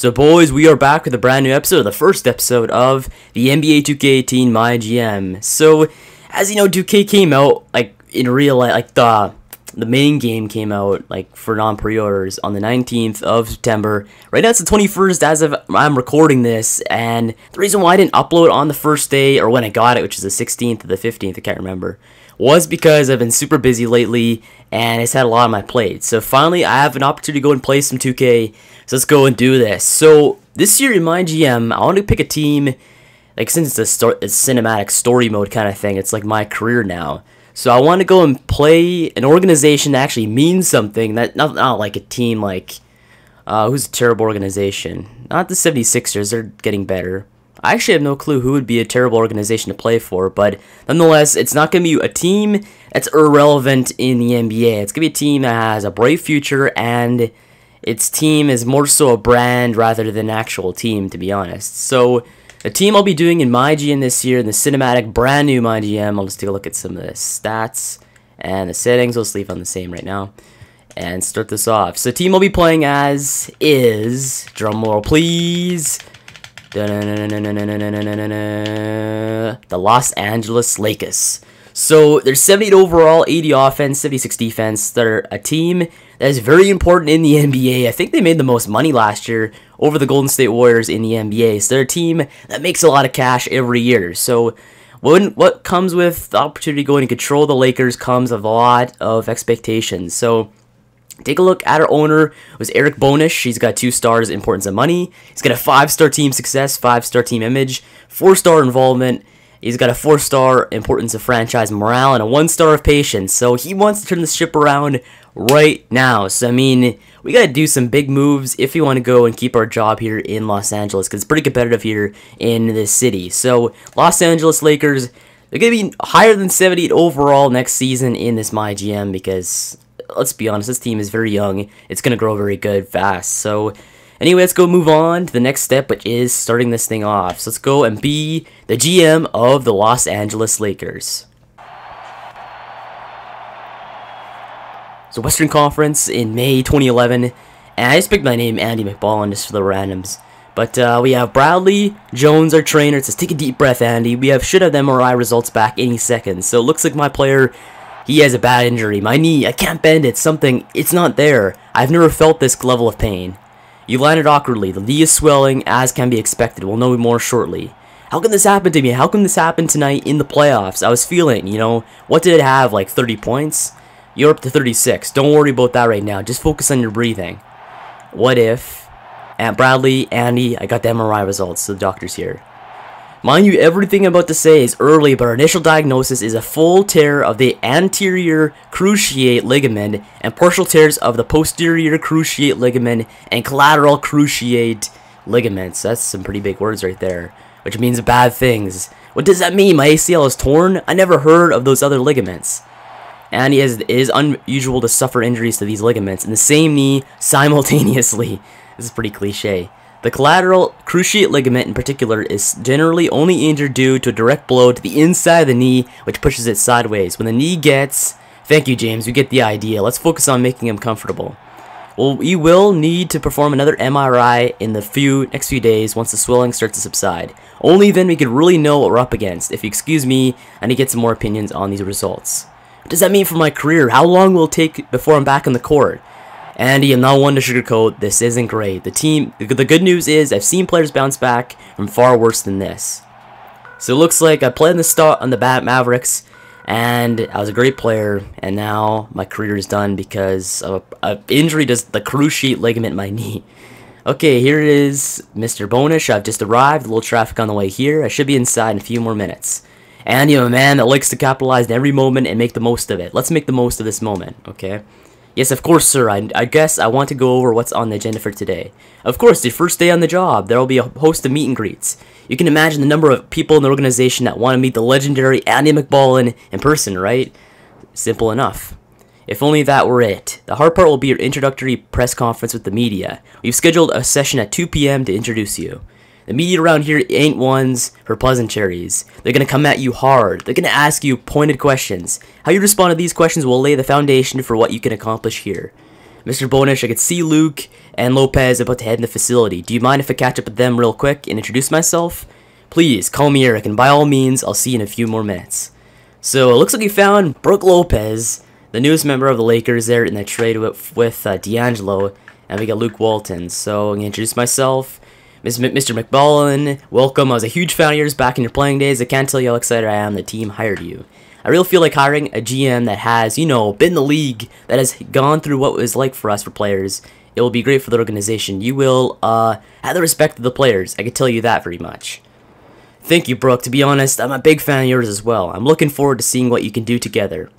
So boys, we are back with a brand new episode, the first episode of the NBA 2K18 MyGM. So, as you know, 2K came out, like, in real life, like, the main game came out, like, for non-pre-orders on the 19th of September. Right now it's the 21st as of I'm recording this, and the reason why I didn't upload on the first day, or when I got it, which is the 16th or the 15th, I can't remember, was because I've been super busy lately, and it's had a lot on my plate. So finally, I have an opportunity to go and play some 2K, so let's go and do this. So, this year in MyGM, I want to pick a team, like, since it's a cinematic story mode kind of thing, it's like my career now. So I want to go and play an organization that actually means something, that not like a team like, who's a terrible organization? Not the 76ers, they're getting better. I actually have no clue who would be a terrible organization to play for, but nonetheless, it's not going to be a team that's irrelevant in the NBA. It's going to be a team that has a bright future, and its team is more so a brand rather than an actual team, to be honest. So, the team I'll be doing in MyGM this year, in the cinematic brand new MyGM, I'll just take a look at some of the stats and the settings. We'll just leave on the same right now and start this off. So, the team I'll be playing as is, drumroll please, the Los Angeles Lakers. So, there's 78 overall, 80 offense, 76 defense. They're a team that is very important in the NBA. I think they made the most money last year over the Golden State Warriors in the NBA. So, they're a team that makes a lot of cash every year. So, what comes with the opportunity to go and control the Lakers comes with a lot of expectations. So, take a look at our owner. It was Eric Bonish. He's got 2 stars, importance of money. He's got a 5-star team success, 5-star team image, 4-star involvement. He's got a 4-star importance of franchise morale and a 1-star of patience. So he wants to turn the ship around right now. So, I mean, we got to do some big moves if we want to go and keep our job here in Los Angeles, because it's pretty competitive here in this city. So, Los Angeles Lakers, they're going to be higher than 78 overall next season in this MyGM, because, let's be honest, this team is very young. It's going to grow very good fast. So, anyway, let's go move on to the next step, which is starting this thing off. So let's go and be the GM of the Los Angeles Lakers. So Western Conference in May 2011, and I just picked my name, Andy McBallin, just for the randoms. But we have Bradley Jones, our trainer. It says, take a deep breath, Andy. We should have the MRI results back any second. So it looks like my player, he has a bad injury. My knee, I can't bend it. Something, it's not there. I've never felt this level of pain. You landed awkwardly. The knee is swelling, as can be expected. We'll know more shortly. How can this happen to me? How can this happen tonight in the playoffs? I was feeling, you know, what did it have, like 30 points? You're up to 36. Don't worry about that right now. Just focus on your breathing. What if, Aunt Bradley, Andy, I got the MRI results, so the doctor's here. Mind you, everything I'm about to say is early, but our initial diagnosis is a full tear of the anterior cruciate ligament and partial tears of the posterior cruciate ligament and collateral cruciate ligaments. That's some pretty big words right there, which means bad things. What does that mean? My ACL is torn? I never heard of those other ligaments. And it is unusual to suffer injuries to these ligaments in the same knee simultaneously. This is pretty cliche. The collateral cruciate ligament in particular is generally only injured due to a direct blow to the inside of the knee, which pushes it sideways. When the knee gets... Thank you, James. You get the idea. Let's focus on making him comfortable. Well, we will need to perform another MRI in the next few days once the swelling starts to subside. Only then we can really know what we're up against. If you excuse me, I need to get some more opinions on these results. What does that mean for my career? How long will it take before I'm back on the court? Andy, I'm not one to sugarcoat. This isn't great. The good news is I've seen players bounce back from far worse than this. So it looks like I played on the Mavericks, and I was a great player, and now my career is done because of an injury to the cruciate ligament in my knee. Okay, here is Mr. Bonish. I've just arrived. A little traffic on the way here. I should be inside in a few more minutes. And you're a man that likes to capitalize on every moment and make the most of it. Let's make the most of this moment, okay? Yes, of course, sir. I guess I want to go over what's on the agenda for today. Of course, the first day on the job, there will be a host of meet and greets. You can imagine the number of people in the organization that want to meet the legendary Andy McBallin in person, right? Simple enough. If only that were it. The hard part will be your introductory press conference with the media. We've scheduled a session at 2 p.m. to introduce you. The media around here ain't ones for pleasantries. They're going to come at you hard. They're going to ask you pointed questions. How you respond to these questions will lay the foundation for what you can accomplish here. Mr. Bonish, I could see Luke and Lopez about to head in the facility. Do you mind if I catch up with them real quick and introduce myself? Please, call me Eric, and by all means, I'll see you in a few more minutes. So, it looks like we found Brook Lopez, the newest member of the Lakers there in that trade with D'Angelo, and we got Luke Walton. So, I'm going to introduce myself. Mr. McBallin, welcome. I was a huge fan of yours back in your playing days. I can't tell you how excited I am the team hired you. I really feel like hiring a GM that has, been in the league, that has gone through what it was like for us for players. It will be great for the organization. You will have the respect of the players. I can tell you that very much. Thank you, Brooke. To be honest, I'm a big fan of yours as well. I'm looking forward to seeing what you can do together.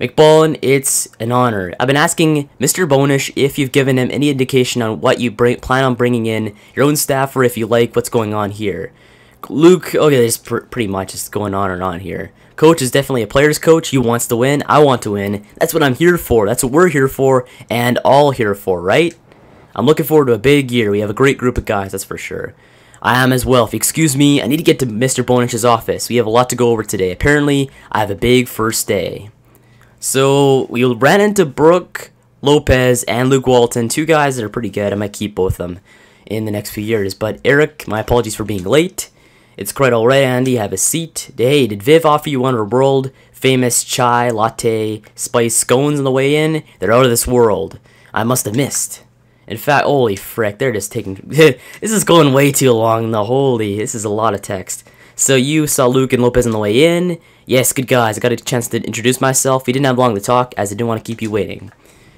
McBallin, it's an honor. I've been asking Mr. Bonish if you've given him any indication on what you plan on bringing in your own staff, or if you like what's going on here. Luke, okay, there's pretty much just going on and on here. Coach is definitely a player's coach. He wants to win. I want to win. That's what I'm here for. That's what we're here for, and all here for, right? I'm looking forward to a big year. We have a great group of guys, that's for sure. I am as well. If you excuse me, I need to get to Mr. Bonish's office. We have a lot to go over today. Apparently, I have a big first day. So, we ran into Brook Lopez and Luke Walton, two guys that are pretty good. I might keep both of them in the next few years. But Eric, my apologies for being late. It's quite alright, Andy. Have a seat. Hey, did Viv offer you one of her world famous chai, latte, spice scones on the way in? They're out of this world. I must have missed. In fact, holy frick, they're just taking... this is going way too long. This is a lot of text. So you saw Luke and Lopez on the way in. Yes, good guys. I got a chance to introduce myself. We didn't have long to talk, as I didn't want to keep you waiting.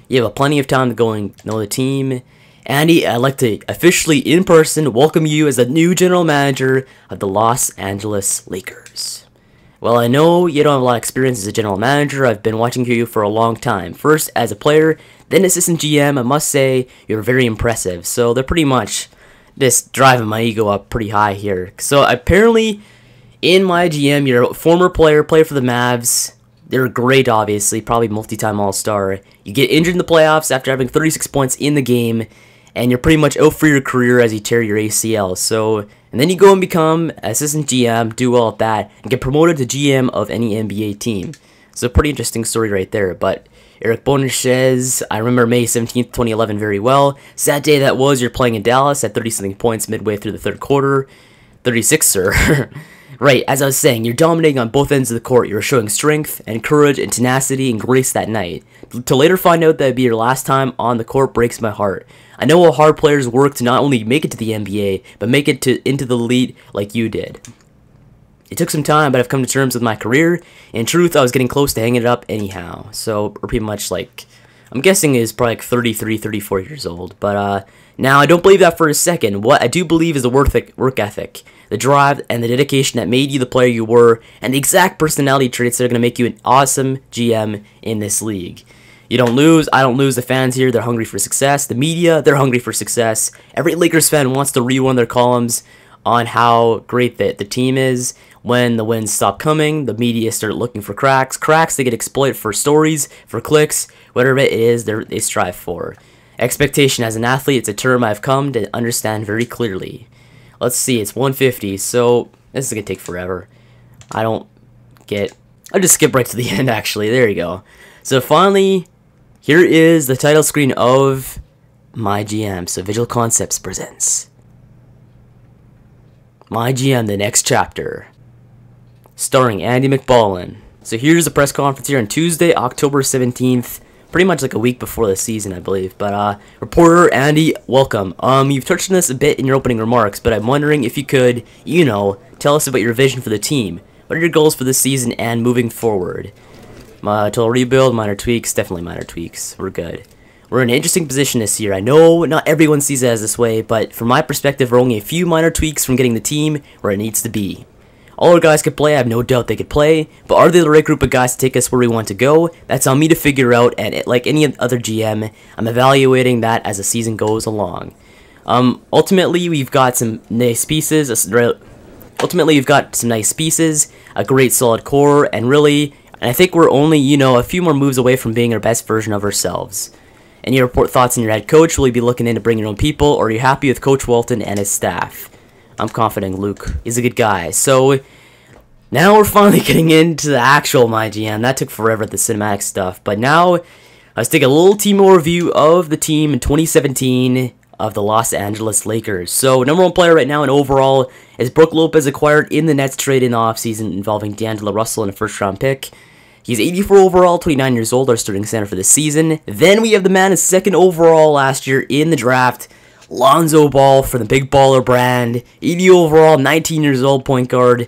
You have plenty of time to go and know the team. Andy, I'd like to officially, in person, welcome you as the new general manager of the Los Angeles Lakers. Well, I know you don't have a lot of experience as a general manager. I've been watching you for a long time. First as a player, then assistant GM. I must say, you're very impressive. So they're pretty much just driving my ego up pretty high here. So apparently, in my GM, you're a former player, play for the Mavs. They're great, obviously, probably multi-time All-Star. You get injured in the playoffs after having 36 points in the game, and you're pretty much out for your career as you tear your ACL. So, and then you go and become assistant GM, do well at that, and get promoted to GM of any NBA team. So, pretty interesting story right there. But Eric Bonish says, I remember May 17th, 2011 very well. Sad day that was. You're playing in Dallas at 30-something points midway through the third quarter. 36, sir. Right, as I was saying, you're dominating on both ends of the court. You're showing strength and courage and tenacity and grace that night. To later find out that it'd be your last time on the court breaks my heart. I know how hard players work to not only make it to the NBA, but make it into the elite like you did. It took some time, but I've come to terms with my career. In truth, I was getting close to hanging it up anyhow. So, we're pretty much like, I'm guessing is probably like 33, 34 years old. But now, I don't believe that for a second. What I do believe is the work ethic, the drive, and the dedication that made you the player you were, and the exact personality traits that are going to make you an awesome GM in this league. You don't lose, I don't lose. The fans here, they're hungry for success. The media, they're hungry for success. Every Lakers fan wants to read one of their columns on how great the team is. When the wins stop coming, the media start looking for cracks. Cracks, they get exploited for stories, for clicks, whatever it is they strive for. Expectation as an athlete, it's a term I've come to understand very clearly. Let's see, it's 150, so this is going to take forever. I'll just skip right to the end, actually. There you go. So finally, here is the title screen of MyGM. So Visual Concepts presents MyGM, the next chapter, starring Andy McBallin. So here's the press conference here on Tuesday, October 17th. Pretty much like a week before the season, I believe. But, reporter Andy, welcome. You've touched on this a bit in your opening remarks, but I'm wondering if you could, tell us about your vision for the team. What are your goals for this season and moving forward? Total rebuild, minor tweaks, definitely minor tweaks. We're good. We're in an interesting position this year. I know not everyone sees it as this way, but from my perspective, we're only a few minor tweaks from getting the team where it needs to be. All our guys could play, I have no doubt they could play, but are they the right group of guys to take us where we want to go? That's on me to figure out, and like any other GM, I'm evaluating that as the season goes along. Ultimately, we've got some nice pieces, a great solid core, and I think we're only, a few more moves away from being our best version of ourselves. Any report thoughts on your head coach? Will you be looking in to bring your own people, or are you happy with Coach Walton and his staff? I'm confident Luke is a good guy. So now we're finally getting into the actual MyGM. That took forever, the cinematic stuff. But now Let's take a little team overview of the team in 2017 of the Los Angeles Lakers. So, number one player right now in overall is Brook Lopez, acquired in the Nets trade in the offseason involving D'Angelo Russell and a first-round pick. He's 84 overall, 29 years old, our starting center for the season. Then we have the man who's second overall last year in the draft, Lonzo Ball from the Big Baller brand. 80 overall, 19 years old, point guard.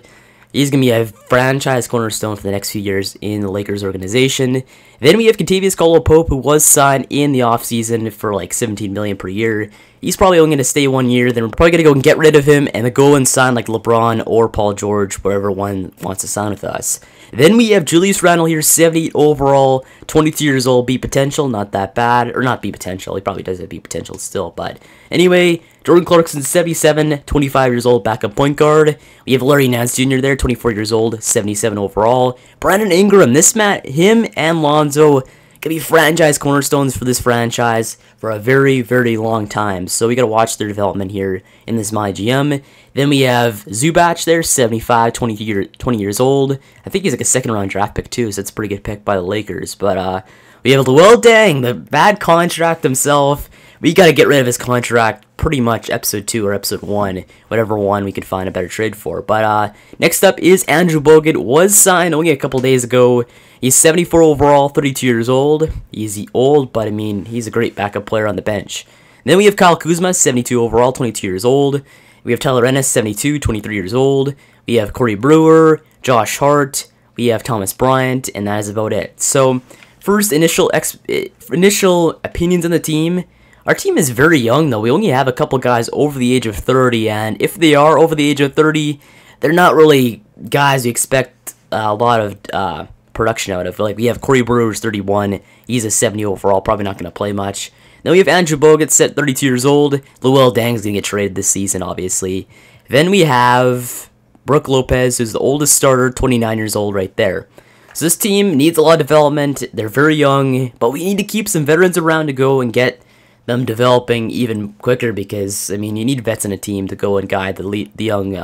He's going to be a franchise cornerstone for the next few years in the Lakers organization. Then we have Kentavious Caldwell-Pope, who was signed in the offseason for like $17 million per year. He's probably only going to stay 1 year. Then we're probably going to go and get rid of him and then go and sign like LeBron or Paul George, wherever one wants to sign with us. Then we have Julius Randle here, 78 overall, 22 years old, beat potential, not that bad. Or not beat potential, he probably does have beat potential still. But anyway, Jordan Clarkson, 77, 25 years old, backup point guard. We have Larry Nance Jr. there, 24 years old, 77 overall. Brandon Ingram, him and Lonzo could be franchise cornerstones for this franchise for a very, very long time. So we got to watch their development here in this MyGM. Then we have Zubac there, 75, 20 years old. I think he's like a second-round draft pick too, so it's a pretty good pick by the Lakers. But we have Luol Deng, the bad contract himself. We got to get rid of his contract pretty much episode 2 or episode 1, whatever one we could find a better trade for. But next up is Andrew Bogut, was signed only a couple days ago. He's 74 overall, 32 years old. He's old, but I mean, he's a great backup player on the bench. Then we have Kyle Kuzma, 72 overall, 22 years old. We have Tyler Ennis, 72, 23 years old. We have Corey Brewer, Josh Hart. We have Thomas Bryant, and that is about it. So, first initial opinions on the team. Our team is very young, though. We only have a couple guys over the age of 30, and if they are over the age of 30, they're not really guys you expect a lot of production out of. Like, we have Corey Brewer, who's 31. He's a 70 overall, probably not going to play much. Then we have Andrew Bogut, set 32 years old. Luol Deng's going to get traded this season, obviously. Then we have Brook Lopez, who's the oldest starter, 29 years old right there. So this team needs a lot of development. They're very young, but we need to keep some veterans around to go and get them developing even quicker because, I mean, you need vets in a team to go and guide the young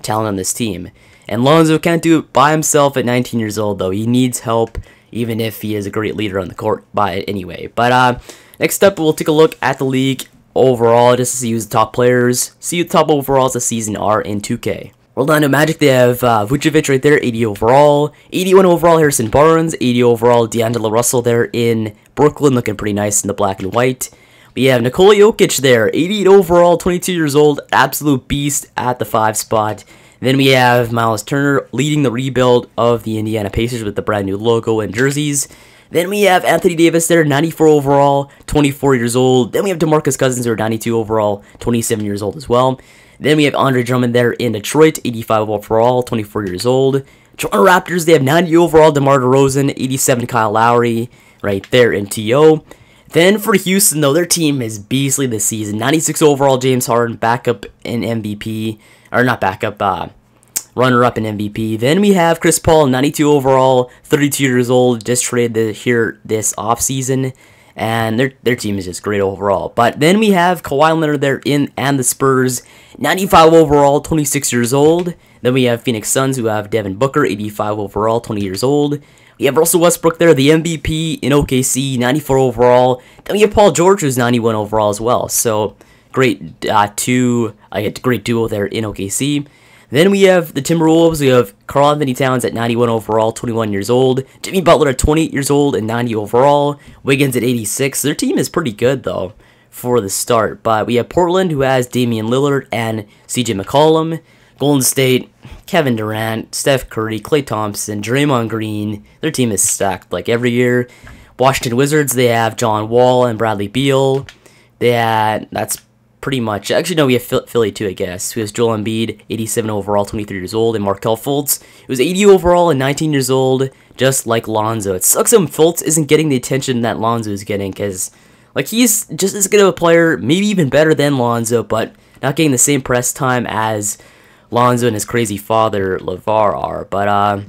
talent on this team. And Lonzo can't do it by himself at 19 years old, though. He needs help, even if he is a great leader on the court by it anyway. But next up, we'll take a look at the league overall, just to see who's the top players, see who the top overalls this season are in 2K. Orlando Magic, they have Vucevic right there, 80 overall. 81 overall, Harrison Barnes. 80 overall, D'Angelo Russell there in Brooklyn, looking pretty nice in the black and white. We have Nikola Jokic there, 88 overall, 22 years old, absolute beast at the 5 spot. Then we have Miles Turner leading the rebuild of the Indiana Pacers with the brand new logo and jerseys. Then we have Anthony Davis there, 94 overall, 24 years old. Then we have DeMarcus Cousins there, 92 overall, 27 years old as well. Then we have Andre Drummond there in Detroit, 85 overall, 24 years old. Toronto Raptors, they have 90 overall, DeMar DeRozan, 87 Kyle Lowry right there in TO. Then for Houston, though, their team is beastly this season. 96 overall, James Harden, backup in MVP. Or not backup, runner-up in MVP. Then we have Chris Paul, 92 overall, 32 years old, just traded here this offseason. And their team is just great overall. But then we have Kawhi Leonard there and the Spurs, 95 overall, 26 years old. Then we have Phoenix Suns, who have Devin Booker, 85 overall, 20 years old. We have Russell Westbrook there, the MVP in OKC, 94 overall. Then we have Paul George, who's 91 overall as well. So great great duo there in OKC. Then we have the Timberwolves. We have Karl Anthony Towns at 91 overall, 21 years old. Jimmy Butler at 28 years old and 90 overall. Wiggins at 86. Their team is pretty good, though, for the start. But we have Portland, who has Damian Lillard and CJ McCollum. Golden State, Kevin Durant, Steph Curry, Klay Thompson, Draymond Green. Their team is stacked like every year. Washington Wizards, they have John Wall and Bradley Beal. That's pretty much. Actually, no, we have Philly too, I guess. We have Joel Embiid, 87 overall, 23 years old, and Markelle Fultz, who's 80 overall and 19 years old, just like Lonzo. It sucks that Fultz isn't getting the attention that Lonzo is getting, because like he's just as good of a player, maybe even better than Lonzo, but not getting the same press time as Lonzo and his crazy father, LeVar, are. But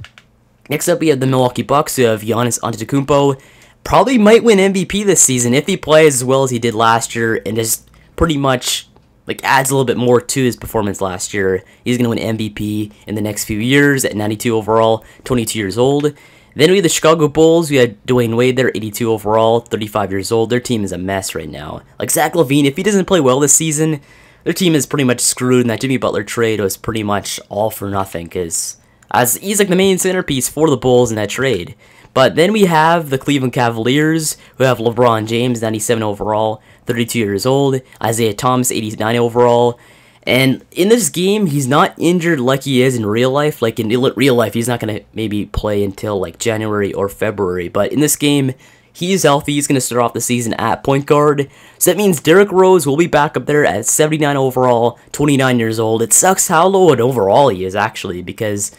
next up, we have the Milwaukee Bucks, who have Giannis Antetokounmpo. Probably might win MVP this season if he plays as well as he did last year and just pretty much like adds a little bit more to his performance last year. He's going to win MVP in the next few years at 92 overall, 22 years old. Then we have the Chicago Bulls. We had Dwayne Wade there, 82 overall, 35 years old. Their team is a mess right now. Like Zach LaVine, if he doesn't play well this season, their team is pretty much screwed, and that Jimmy Butler trade was pretty much all for nothing, because as he's like the main centerpiece for the Bulls in that trade. But then we have the Cleveland Cavaliers, who have LeBron James, 97 overall, 32 years old. Isaiah Thomas, 89 overall. And in this game, he's not injured like he is in real life. Like in real life, he's not going to maybe play until like January or February. But in this game, he's healthy. He's going to start off the season at point guard. So that means Derrick Rose will be back up there at 79 overall, 29 years old. It sucks how low an overall he is, actually, because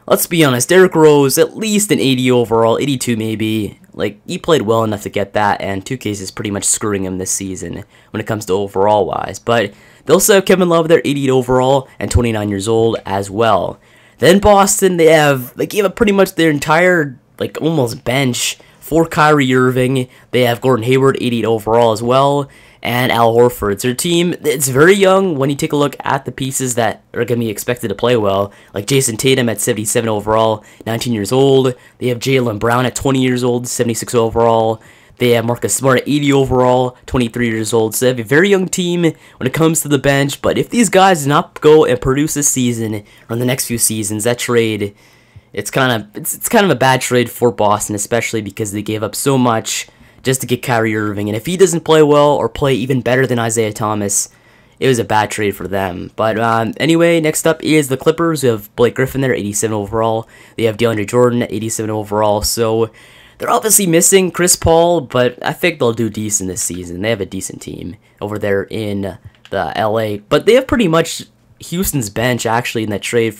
let's be honest, Derrick Rose, at least an 80 overall, 82 maybe. Like, he played well enough to get that, and 2K is pretty much screwing him this season when it comes to overall-wise. But they also have Kevin Love there, 88 overall, and 29 years old as well. Then Boston, they gave up pretty much their entire, like, almost bench for Kyrie Irving. They have Gordon Hayward, 88 overall as well, and Al Horford. It's their team, it's very young when you take a look at the pieces that are going to be expected to play well, like Jason Tatum at 77 overall, 19 years old. They have Jaylen Brown at 20 years old, 76 overall. They have Marcus Smart at 80 overall, 23 years old. So they have a very young team when it comes to the bench. But if these guys do not go and produce this season or in the next few seasons, that trade, it's kind of a bad trade for Boston, especially because they gave up so much just to get Kyrie Irving. And if he doesn't play well or play even better than Isaiah Thomas, it was a bad trade for them. But anyway, next up is the Clippers. We have Blake Griffin there, 87 overall. They have DeAndre Jordan at 87 overall. So they're obviously missing Chris Paul, but I think they'll do decent this season. They have a decent team over there in the LA. But they have pretty much Houston's bench, actually, in that trade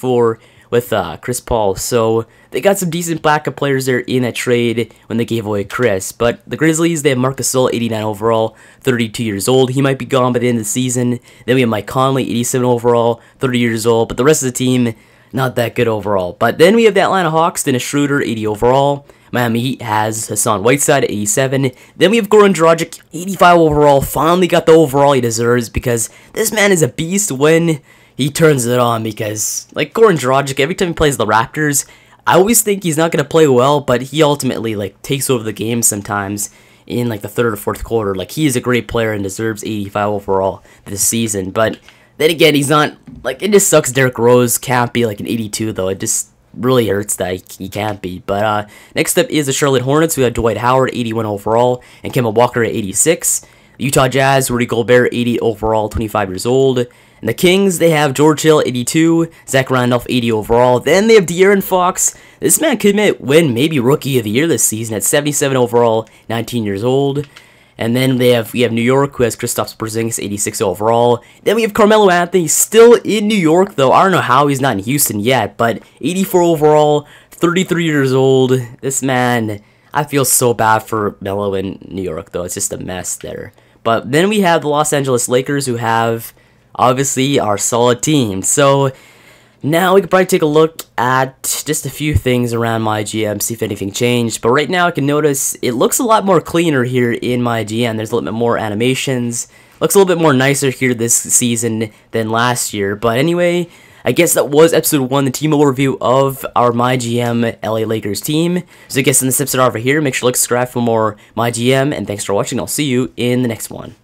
with Chris Paul. So they got some decent backup players there in that trade when they gave away Chris. But the Grizzlies, they have Marcus Gasol, 89 overall, 32 years old. He might be gone by the end of the season. Then we have Mike Conley, 87 overall, 30 years old. But the rest of the team, not that good overall. But then we have the Atlanta Hawks, Dennis Schroeder, 80 overall. Miami Heat has Hassan Whiteside at 87. Then we have Goran Dragic, 85 overall. Finally got the overall he deserves, because this man is a beast when he turns it on. Because, like, Goran Dragic, every time he plays the Raptors, I always think he's not going to play well, but he ultimately, like, takes over the game sometimes in, like, the third or fourth quarter. Like, he is a great player and deserves 85 overall this season. But then again, he's not, like, it just sucks Derrick Rose can't be, like, an 82, though. It just really hurts that he can't be. But next up is the Charlotte Hornets. We have Dwight Howard, 81 overall, and Kemba Walker at 86. The Utah Jazz, Rudy Gobert, 80 overall, 25 years old. And the Kings, they have George Hill, 82, Zach Randolph, 80 overall. Then they have De'Aaron Fox. This man could win maybe Rookie of the Year this season at 77 overall, 19 years old. And then we have New York, who has Kristaps Porzingis, 86 overall. Then we have Carmelo Anthony, still in New York, though. I don't know how he's not in Houston yet, but 84 overall, 33 years old. This man, I feel so bad for Melo in New York, though. It's just a mess there. But then we have the Los Angeles Lakers, who have, obviously, our solid team. So now we could probably take a look at just a few things around MyGM, see if anything changed. But right now I can notice it looks a lot more cleaner here in MyGM. There's a little bit more animations. Looks a little bit more nicer here this season than last year. But anyway, I guess that was episode 1, the team overview of our MyGM LA Lakers team. So I guess in this episode over here, make sure to subscribe for more MyGM. And thanks for watching. I'll see you in the next one.